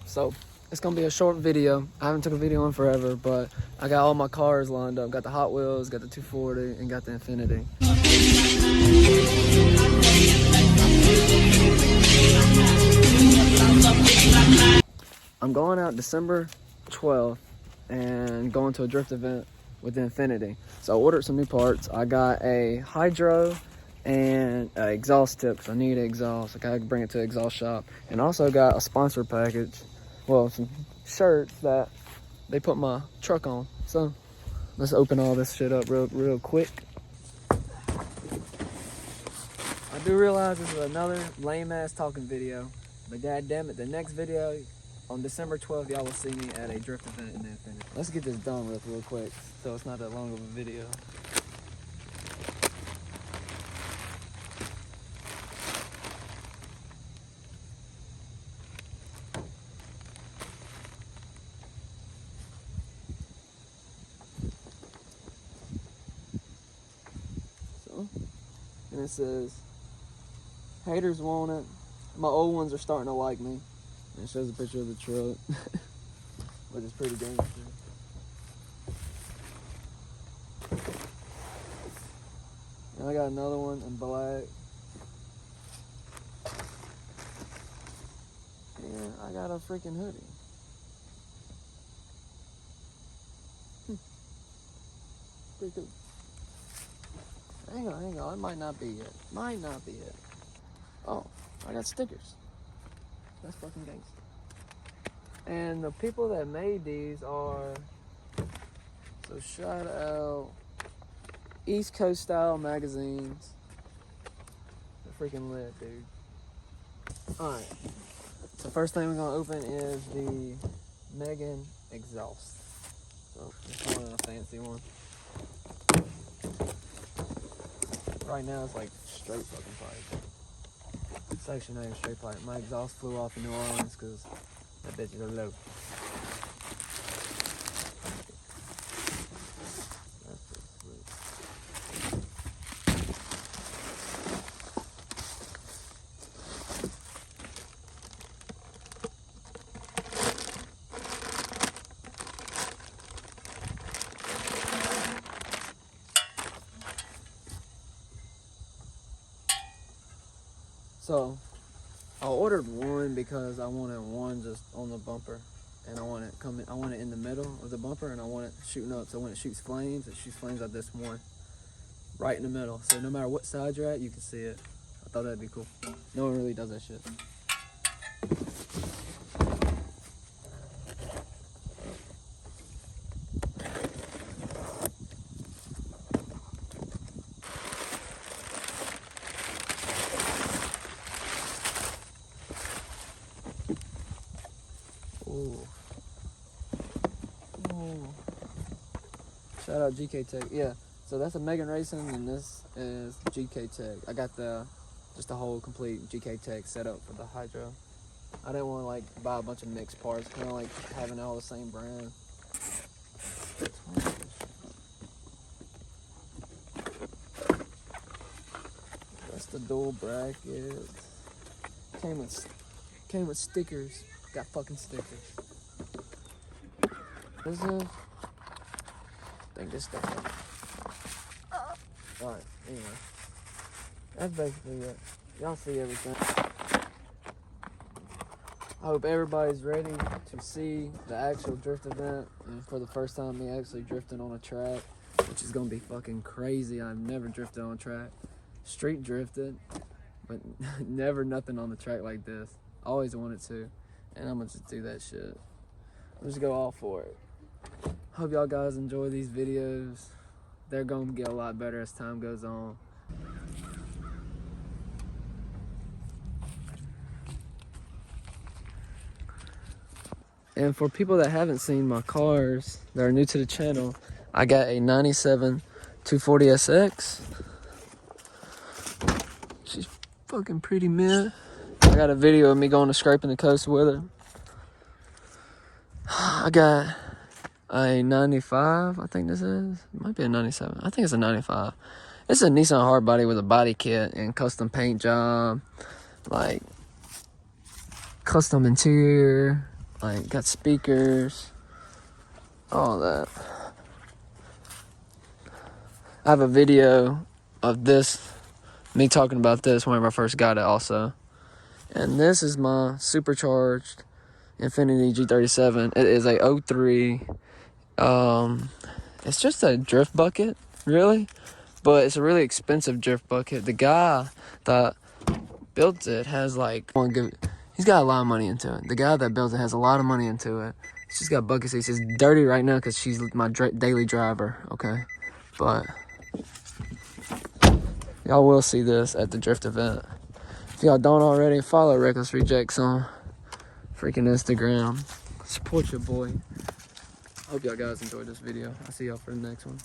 So it's gonna be a short video. I haven't took a video in forever, but I got all my cars lined up. Got the Hot Wheels, got the 240, and got the Infiniti. I'm going out December 12th and going to a drift event with the Infiniti. So I ordered some new parts. I got a hydro and an exhaust tip because I need an exhaust. I gotta bring it to the exhaust shop. And also got a sponsor package. Well, some shirts that they put my truck on. So let's open all this shit up real quick. I do realize this is another lame ass talking video, but god damn it, the next video on December 12th, y'all will see me at a drift event in the Infiniti. Let's get this done with real quick so it's not that long of a video. And it says, haters want it. My old ones are starting to like me. And it shows a picture of the truck, which is pretty gangster. And I got another one in black. And I got a freaking hoodie. Pretty cool. Hang on, it might not be it. Might not be it. Oh, I got stickers. That's fucking gangster. And the people that made these are, so shout out East Coast Style Magazines. They're freaking lit, dude. Alright, so first thing we're gonna open is the Megan exhaust. So this one is a fancy one. Right now it's like straight fucking pipe. It's actually not even straight pipe. My exhaust flew off in New Orleans because that bitch is low. That's just sweet. So I ordered one because I wanted one just on the bumper, and I want it in the middle of the bumper, and I want it shooting up. So when it shoots flames out this one right in the middle. So no matter what side you're at, you can see it. I thought that'd be cool. No one really does that shit. Ooh. Ooh. Shout out GK Tech. Yeah, so that's a Megan Racing, and this is GK Tech. I got just the whole complete GK Tech setup for the hydro. I didn't want to like buy a bunch of mixed parts, kind of like having all the same brand. That's the dual brackets. Came with stickers. Got fucking stickers. This is, I think this stuff. Alright, anyway. That's basically it. Y'all see everything. I hope everybody's ready to see the actual drift event. And for the first time, me actually drifting on a track, which is gonna be fucking crazy. I've never drifted on a track. Street drifted, but never nothing on the track like this. Always wanted to. And I'm gonna just do that shit. Let's just go all for it. Hope y'all guys enjoy these videos. They're gonna get a lot better as time goes on. And for people that haven't seen my cars, that are new to the channel, I got a 97 240SX. She's fucking pretty mid. I got a video of me going to scraping the coast with her. I got a 95, I think this is. It might be a 97. I think it's a 95. It's a Nissan hardbody with a body kit and custom paint job, like custom interior, Like, got speakers, all that. I have a video of this, me talking about this whenever I first got it also. And this is my supercharged Infiniti G37. It is a 03. It's just a drift bucket, really. But it's a really expensive drift bucket. The guy that built it has like, he's got a lot of money into it. The guy that built it has a lot of money into it. She's got bucket seats. It's dirty right now because she's my daily driver, okay? But y'all will see this at the drift event. If y'all don't already, follow Reckless Rejects on freaking Instagram. Support your boy. Hope y'all guys enjoyed this video. I'll see y'all for the next one.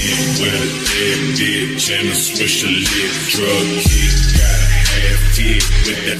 With a dead bitch and a special lit drug kick, got a half tip with the